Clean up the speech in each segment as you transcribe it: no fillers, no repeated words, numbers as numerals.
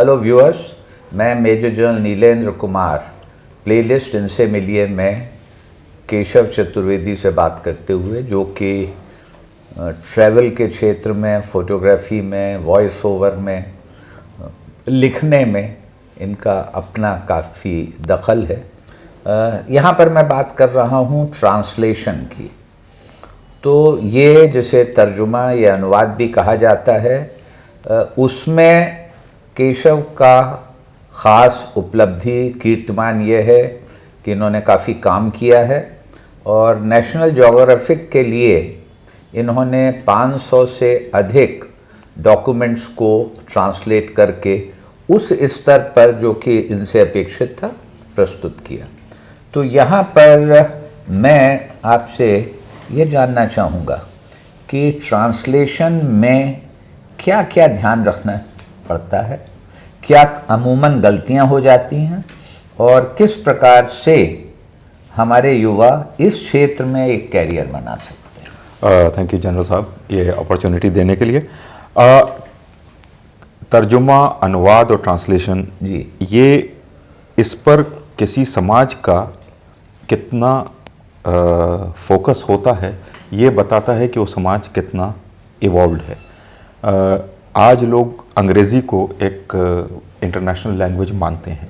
Hello viewers, मैं major general Nilendra Kumar playlist इनसे मिलिए मैं केशव चतुर्वेदी से बात करते हुए, जो कि ट्रैवल के क्षेत्र में, फोटोग्राफी में, वॉइस ओवर में, लिखने में इनका अपना काफ़ी दखल है। यहाँ पर मैं बात कर रहा हूँ ट्रांसलेशन की। तो ये जिसे तर्जुमा या अनुवाद भी कहा जाता है, उसमें केशव का ख़ास उपलब्धि कीर्तिमान ये है कि इन्होंने काफ़ी काम किया है और नेशनल ज्योग्राफिक के लिए इन्होंने 500 से अधिक डॉक्यूमेंट्स को ट्रांसलेट करके उस स्तर पर जो कि इनसे अपेक्षित था प्रस्तुत किया। तो यहाँ पर मैं आपसे ये जानना चाहूँगा कि ट्रांसलेशन में क्या क्या ध्यान रखना पड़ता है, क्या अमूमन गलतियाँ हो जाती हैं और किस प्रकार से हमारे युवा इस क्षेत्र में एक कैरियर बना सकते हैं। थैंक यू जनरल साहब ये अपॉर्चुनिटी देने के लिए। तर्जुमा, अनुवाद और ट्रांसलेशन जी, ये इस पर किसी समाज का कितना फोकस होता है ये बताता है कि वो समाज कितना इवॉल्व्ड है। आज लोग अंग्रेज़ी को एक इंटरनेशनल लैंग्वेज मानते हैं।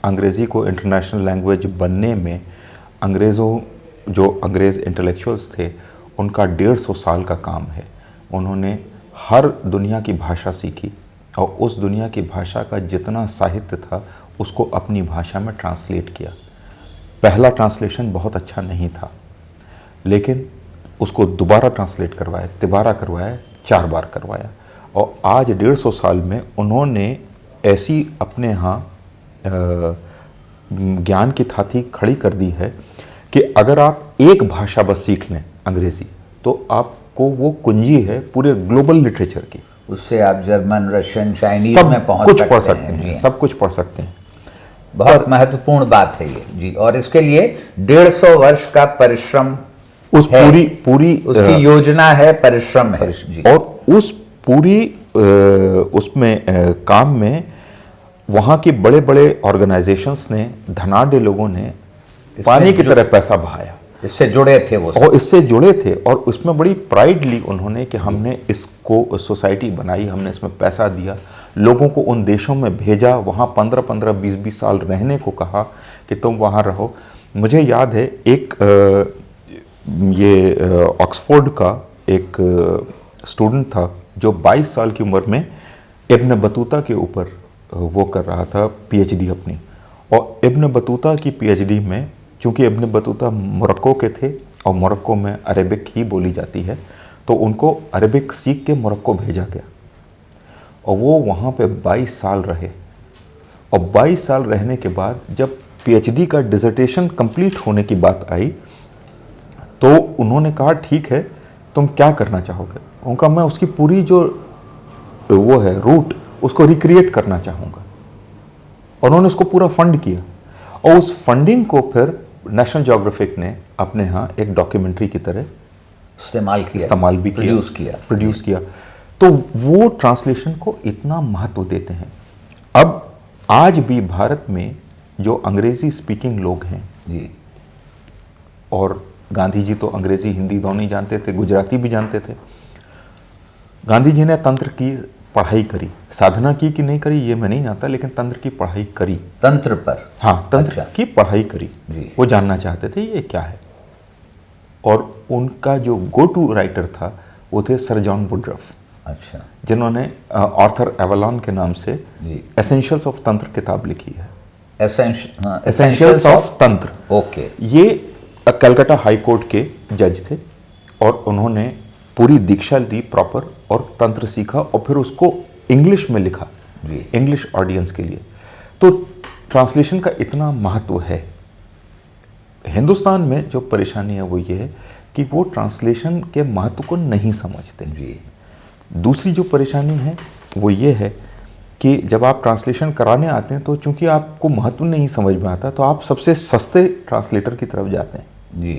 अंग्रेज़ी को इंटरनेशनल लैंग्वेज बनने में अंग्रेज़ इंटेलेक्चुअल्स थे, उनका 150 साल का काम है। उन्होंने हर दुनिया की भाषा सीखी और उस दुनिया की भाषा का जितना साहित्य था उसको अपनी भाषा में ट्रांसलेट किया। पहला ट्रांसलेशन बहुत अच्छा नहीं था, लेकिन उसको दोबारा ट्रांसलेट करवाया, तिबारा करवाया, 4 बार करवाया और आज 150 साल में उन्होंने ऐसी अपने यहाँ ज्ञान की थाती खड़ी कर दी है कि अगर आप एक भाषा बस सीख लें अंग्रेज़ी, तो आपको वो कुंजी है पूरे ग्लोबल लिटरेचर की। उससे आप जर्मन, रशियन, चाइनीज में पहुंच कुछ सकते पढ़ सकते हैं, जी। सब कुछ पढ़ सकते हैं। बहुत महत्वपूर्ण बात है ये जी। और इसके लिए 150 वर्ष का परिश्रम उस है, पूरी उसकी योजना है, परिश्रम है जी। और उस पूरी उसमें काम में वहाँ के बड़े बड़े ऑर्गेनाइजेशंस ने, धनाढ्य लोगों ने पानी की तरह पैसा बहाया, इससे जुड़े थे वो सब। और इससे जुड़े थे और उसमें बड़ी प्राइड ली उन्होंने कि हमने इसको सोसाइटी बनाई, हमने इसमें पैसा दिया, लोगों को उन देशों में भेजा, वहाँ 15-15, 20-20 साल रहने को कहा कि तुम वहाँ रहो। मुझे याद है एक ऑक्सफोर्ड का एक स्टूडेंट था जो 22 साल की उम्र में इब्न बतूता के ऊपर वो कर रहा था पीएचडी अपनी। और इब्न बतूता की पीएचडी में, चूँकि इब्न बतूता मोरक्को के थे और मोरक्को में अरेबिक ही बोली जाती है, तो उनको अरेबिक सीख के मोरक्को भेजा गया और वो वहाँ पे 22 साल रहे। और 22 साल रहने के बाद जब पीएचडी का डिसर्टेशन कंप्लीट होने की बात आई तो उन्होंने कहा ठीक है, तुम क्या करना चाहोगे? उनका मैं उसकी पूरी जो वो है रूट, उसको रिक्रिएट करना चाहूँगा। और उन्होंने उसको पूरा फंड किया और उस फंडिंग को फिर नेशनल ज्योग्राफिक ने अपने यहाँ एक डॉक्यूमेंट्री की तरह इस्तेमाल भी किया, प्रोड्यूस किया। तो वो ट्रांसलेशन को इतना महत्व देते हैं। अब आज भी भारत में जो अंग्रेजी स्पीकिंग लोग हैं जी, और गांधी जी तो अंग्रेजी हिंदी दोनों ही जानते थे, गुजराती भी जानते थे। गांधी जी ने तंत्र की पढ़ाई करी, साधना की कि नहीं करी ये मैं नहीं जानता, लेकिन तंत्र की पढ़ाई करी। तंत्र पर? हाँ, तंत्र की पढ़ाई करी जी। वो जानना चाहते थे ये क्या है। और उनका जो गो टू राइटर था वो थे सर जॉन वुडरफ। अच्छा। जिन्होंने आर्थर एवलॉन के नाम से एसेंशियल्स ऑफ तंत्र किताब लिखी है। एसेंशियल्स ऑफ तंत्र। ओके। ये कलकत्ता हाई कोर्ट के जज थे और उन्होंने पूरी दीक्षा ली प्रॉपर और तंत्र सीखा और फिर उसको इंग्लिश में लिखा जी, इंग्लिश ऑडियंस के लिए। तो ट्रांसलेशन का इतना महत्व है। हिंदुस्तान में जो परेशानी है वो ये है कि वो ट्रांसलेशन के महत्व को नहीं समझते जी। दूसरी जो परेशानी है वो ये है कि जब आप ट्रांसलेशन कराने आते हैं तो चूंकि आपको महत्व नहीं समझ में आता तो आप सबसे सस्ते ट्रांसलेटर की तरफ जाते हैं जी,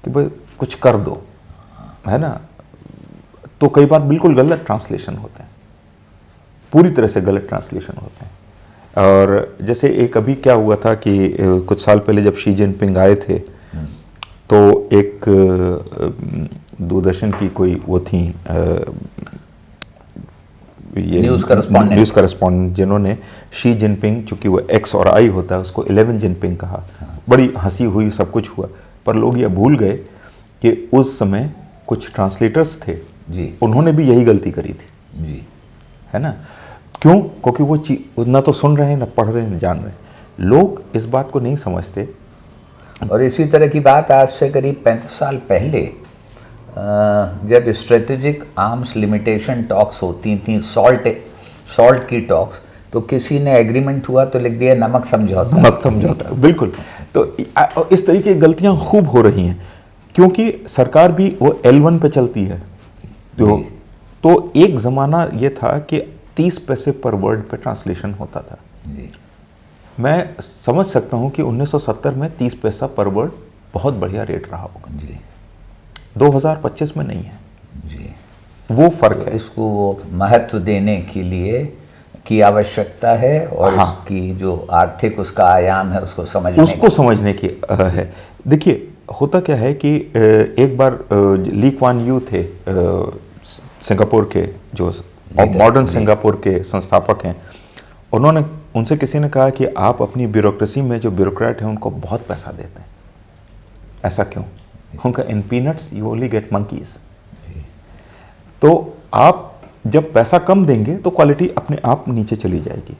कि भाई कुछ कर दो, है ना। तो कई बार बिल्कुल गलत ट्रांसलेशन होते हैं। पूरी तरह से गलत ट्रांसलेशन होते हैं। और जैसे एक अभी क्या हुआ था कि कुछ साल पहले जब शी जिनपिंग आए थे, तो एक दूरदर्शन की कोई वो थी ये न्यूज़ करेस्पॉन्डेंट जिन्होंने शी जिनपिंग, चूंकि वो एक्स और आई होता है, उसको 11 जिनपिंग कहा। बड़ी हंसी हुई, सब कुछ हुआ, पर लोग ये भूल गए कि उस समय कुछ ट्रांसलेटर्स थे जी, उन्होंने भी यही गलती करी थी जी, है ना। क्यों? क्योंकि वो ना तो सुन रहे हैं, ना पढ़ रहे हैं, ना जान रहे हैं। लोग इस बात को नहीं समझते। और इसी तरह की बात आज से करीब 35 साल पहले जब स्ट्रेटेजिक आर्म्स लिमिटेशन टॉक्स होती थी, सॉल्ट की टॉक्स, तो किसी ने एग्रीमेंट हुआ तो लिख दिया नमक समझौता। बिल्कुल। तो इस तरीके की गलतियां खूब हो रही हैं, क्योंकि सरकार भी वो L1 पे चलती है। तो एक ज़माना ये था कि 30 पैसे पर वर्ड पे ट्रांसलेशन होता था जी। मैं समझ सकता हूँ कि 1970 में 30 पैसा पर वर्ड बहुत बढ़िया रेट रहा होगा जी, 2025 में नहीं है जी। वो फर्क है। इसको महत्व देने के लिए की आवश्यकता है, और हाँ, इसकी जो आर्थिक उसका आयाम है उसको समझने की है। देखिए, होता क्या है कि एक बार ली क्वान यू थे, सिंगापुर के जो मॉडर्न सिंगापुर के संस्थापक हैं, उनसे किसी ने कहा कि आप अपनी ब्यूरोक्रेसी में जो ब्यूरोक्रेट हैं उनको बहुत पैसा देते हैं, ऐसा क्यों? उनका in peanuts you only get monkeys. तो आप जब पैसा कम देंगे तो क्वालिटी अपने आप नीचे चली जाएगी।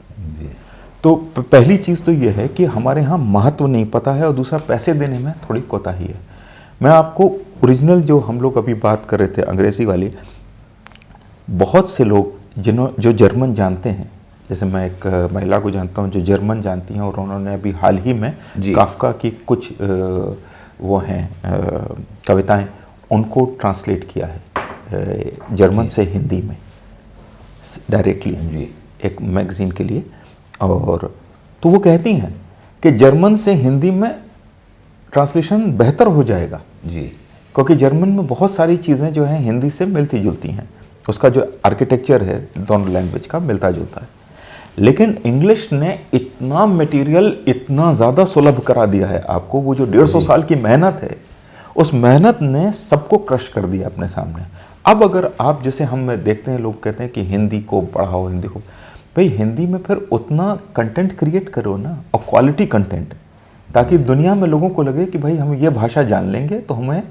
तो पहली चीज़ तो ये है कि हमारे यहाँ महत्व नहीं पता है, और दूसरा पैसे देने में थोड़ी कोताही है। मैं आपको ओरिजिनल जो हम लोग अभी बात कर रहे थे अंग्रेज़ी वाली, बहुत से लोग जो जर्मन जानते हैं, जैसे मैं एक महिला को जानता हूँ जो जर्मन जानती हैं, और उन्होंने अभी हाल ही में काफ्का की कुछ वो हैं कविताएं उनको ट्रांसलेट किया है जर्मन से हिंदी में डायरेक्टली एक मैगजीन के लिए। और तो वो कहती हैं कि जर्मन से हिंदी में ट्रांसलेशन बेहतर हो जाएगा जी, क्योंकि जर्मन में बहुत सारी चीज़ें जो हैं हिंदी से मिलती जुलती हैं, उसका जो आर्किटेक्चर है दोनों लैंग्वेज का मिलता जुलता है। लेकिन इंग्लिश ने इतना मटेरियल इतना ज़्यादा सुलभ करा दिया है आपको, वो जो 150 साल की मेहनत है, उस मेहनत ने सबको क्रश कर दिया अपने सामने। अब अगर आप, जैसे हम देखते हैं, लोग कहते हैं कि हिंदी को बढ़ाओ, हिंदी को, भाई हिंदी में फिर उतना कंटेंट क्रिएट करो ना, और क्वालिटी कंटेंट, ताकि दुनिया में लोगों को लगे कि भाई हम ये भाषा जान लेंगे तो हमें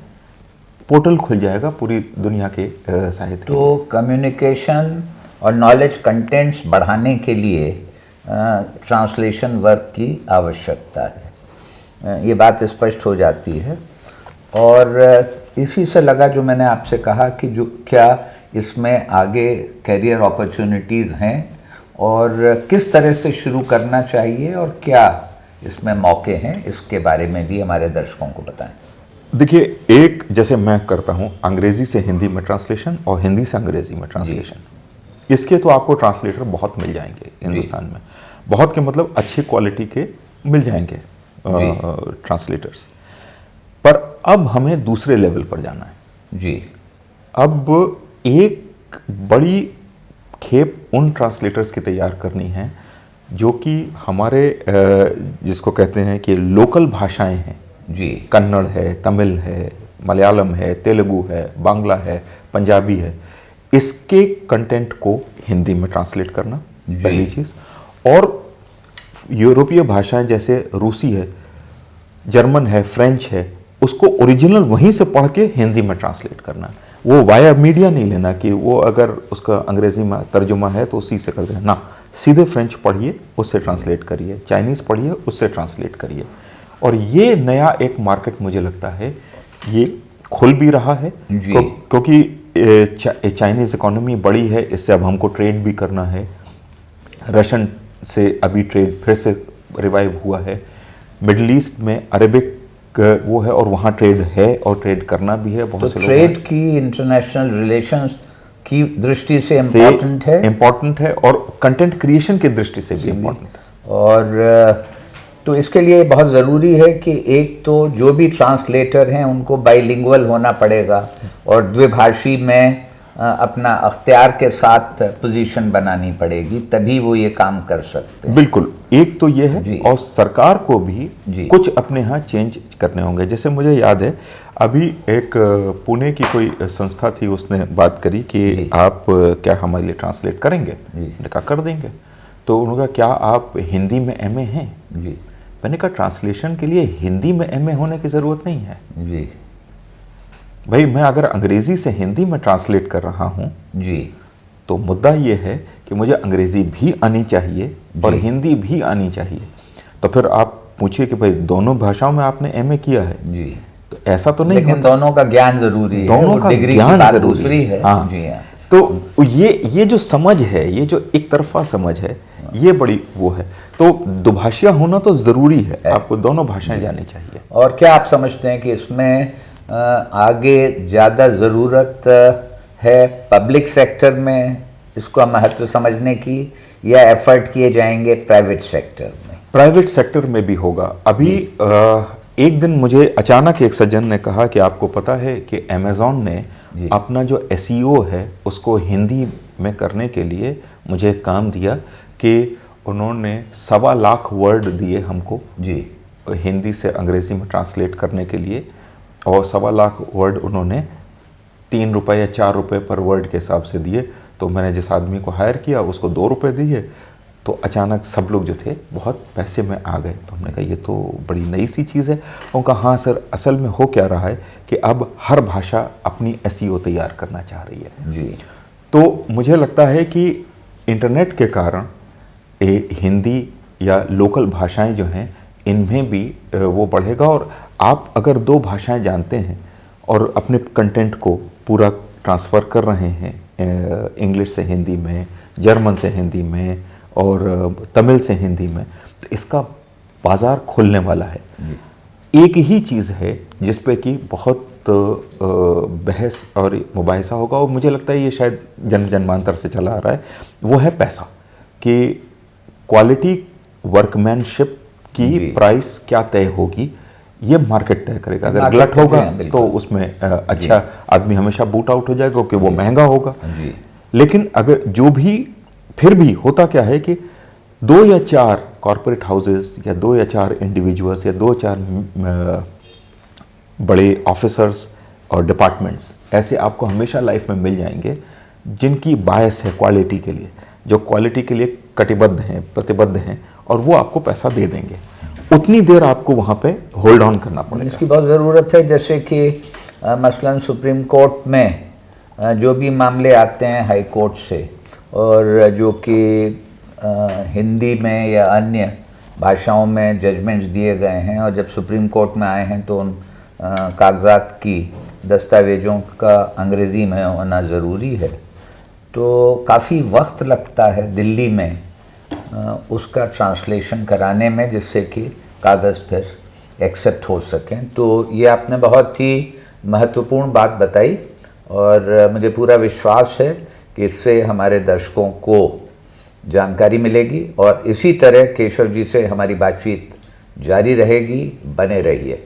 पोर्टल खुल जाएगा पूरी दुनिया के साहित्य। तो कम्युनिकेशन और नॉलेज कंटेंट्स बढ़ाने के लिए ट्रांसलेशन वर्क की आवश्यकता है, ये बात स्पष्ट हो जाती है। और इसी से लगा जो मैंने आपसे कहा कि जो क्या इसमें आगे करियर अपॉर्चुनिटीज़ हैं, और किस तरह से शुरू करना चाहिए, और क्या इसमें मौके हैं, इसके बारे में भी हमारे दर्शकों को बताएं। देखिए, एक जैसे मैं करता हूँ अंग्रेजी से हिंदी में ट्रांसलेशन और हिंदी से अंग्रेजी में ट्रांसलेशन, इसके तो आपको ट्रांसलेटर बहुत मिल जाएंगे हिंदुस्तान में, बहुत के मतलब अच्छी क्वालिटी के मिल जाएंगे ट्रांसलेटर्स। पर अब हमें दूसरे लेवल पर जाना है जी। अब एक बड़ी खेप उन ट्रांसलेटर्स की तैयार करनी है जो कि हमारे जिसको कहते हैं कि लोकल भाषाएं हैं जी, कन्नड़ है, तमिल है, मलयालम है, तेलुगु है, बांग्ला है, पंजाबी है, इसके कंटेंट को हिंदी में ट्रांसलेट करना पहली चीज़। और यूरोपीय भाषाएं जैसे रूसी है, जर्मन है, फ्रेंच है, उसको ओरिजिनल वहीं से पढ़ के हिंदी में ट्रांसलेट करना। वो वाया मीडिया नहीं लेना कि वो अगर उसका अंग्रेजी में तर्जुमा है तो उसी से कर देना ना, सीधे फ्रेंच पढ़िए, उससे ट्रांसलेट करिए, चाइनीज़ पढ़िए, उससे ट्रांसलेट करिए। और ये नया एक मार्केट मुझे लगता है ये खुल भी रहा है, क्योंकि चाइनीज़ इकोनॉमी बड़ी है, इससे अब हमको ट्रेड भी करना है। रशियन से अभी ट्रेड फिर से रिवाइव हुआ है, मिडल ईस्ट में अरेबिक वो है और वहाँ ट्रेड है और ट्रेड करना भी है। बहुत तो ट्रेड की इंटरनेशनल रिलेशंस की दृष्टि से इम्पोर्टेंट है और कंटेंट क्रिएशन की दृष्टि से भी इम्पोर्टेंट। और तो इसके लिए बहुत ज़रूरी है कि एक तो जो भी ट्रांसलेटर हैं उनको बाइलिंगुअल होना पड़ेगा और द्विभाषी में अपना अख्तियार के साथ पोजीशन बनानी पड़ेगी, तभी वो ये काम कर सकते हैं। बिल्कुल, एक तो ये है जी। और सरकार को भी जी। कुछ अपने यहाँ चेंज करने होंगे। जैसे मुझे याद है अभी एक पुणे की कोई संस्था थी, उसने बात करी कि जी। आप क्या हमारे लिए ट्रांसलेट करेंगे? मैंने कहा कर देंगे। तो उन्होंने कहा क्या आप हिंदी में एमए हैं? जी मैंने कहा ट्रांसलेशन के लिए हिंदी में एमए होने की ज़रूरत नहीं है जी भाई। मैं अगर अंग्रेज़ी से हिंदी में ट्रांसलेट कर रहा हूँ जी तो मुद्दा ये है कि मुझे अंग्रेज़ी भी आनी चाहिए और जी। हिंदी भी आनी चाहिए। तो फिर आप पूछिए कि भाई दोनों भाषाओं में आपने एमए किया है, जी। तो ऐसा तो नहीं लेकिन होता। दोनों का ज्ञान जरूरी है, दोनों वो का डिग्री की ज्ञान बात जरूरी दूसरी है। हाँ। जी हाँ। तो ये जो समझ है, ये जो एक तरफा समझ है, ये बड़ी वो है। तो दुभाषिया होना तो ज़रूरी है, आपको दोनों भाषाएं जानी चाहिए। और क्या आप समझते हैं कि इसमें आगे ज़्यादा ज़रूरत है पब्लिक सेक्टर में इसका महत्व समझने की, या एफर्ट किए जाएंगे प्राइवेट सेक्टर में? प्राइवेट सेक्टर में भी होगा। अभी एक दिन मुझे अचानक एक सज्जन ने कहा कि आपको पता है कि अमेज़ॉन ने अपना जो एसईओ है उसको हिंदी में करने के लिए मुझे काम दिया कि उन्होंने 1.25 लाख वर्ड दिए हमको जी हिंदी से अंग्रेज़ी में ट्रांसलेट करने के लिए, और 1.25 लाख वर्ड उन्होंने 3 रुपये या 4 रुपये पर वर्ड के हिसाब से दिए। तो मैंने जिस आदमी को हायर किया उसको 2 रुपये दिए, तो अचानक सब लोग जो थे बहुत पैसे में आ गए। तो हमने कहा ये तो बड़ी नई सी चीज़ है। उन्होंने कहा हाँ सर, असल में हो क्या रहा है कि अब हर भाषा अपनी एसईओ तैयार करना चाह रही है। जी। तो मुझे लगता है कि इंटरनेट के कारण हिंदी या लोकल भाषाएं जो हैं इनमें भी वो बढ़ेगा। और आप अगर 2 भाषाएं जानते हैं और अपने कंटेंट को पूरा ट्रांसफ़र कर रहे हैं इंग्लिश से हिंदी में, जर्मन से हिंदी में और तमिल से हिंदी में, तो इसका बाज़ार खुलने वाला है। एक ही चीज़ है जिस पे कि बहुत बहस और मुबाहिसा होगा, और मुझे लगता है ये शायद जन्म जन्मांतर से चला आ रहा है, वो है पैसा। कि क्वालिटी वर्कमैनशिप की प्राइस क्या तय होगी, ये मार्केट तय करेगा। अगर गलत होगा तो उसमें अच्छा आदमी हमेशा बूट आउट हो जाएगा क्योंकि वो महंगा होगा। लेकिन अगर जो भी फिर भी होता क्या है कि 2 या 4 कॉरपोरेट हाउसेस या 2 या 4 इंडिविजुअल्स या 2 या 4 बड़े ऑफिसर्स और डिपार्टमेंट्स ऐसे आपको हमेशा लाइफ में मिल जाएंगे जिनकी बायस है क्वालिटी के लिए, जो क्वालिटी के लिए कटिबद्ध हैं, प्रतिबद्ध हैं, और वो आपको पैसा दे देंगे। उतनी देर आपको वहाँ पे होल्ड ऑन करना पड़ेगा। इसकी बहुत ज़रूरत है। जैसे कि मसलन सुप्रीम कोर्ट में जो भी मामले आते हैं हाई कोर्ट से, और जो कि हिंदी में या अन्य भाषाओं में जजमेंट्स दिए गए हैं, और जब सुप्रीम कोर्ट में आए हैं तो उन कागजात की, दस्तावेज़ों का अंग्रेज़ी में होना ज़रूरी है। तो काफ़ी वक्त लगता है दिल्ली में उसका ट्रांसलेशन कराने में, जिससे कि कागज़ फिर एक्सेप्ट हो सकें। तो ये आपने बहुत ही महत्वपूर्ण बात बताई, और मुझे पूरा विश्वास है कि इससे हमारे दर्शकों को जानकारी मिलेगी, और इसी तरह केशव जी से हमारी बातचीत जारी रहेगी। बने रहिए।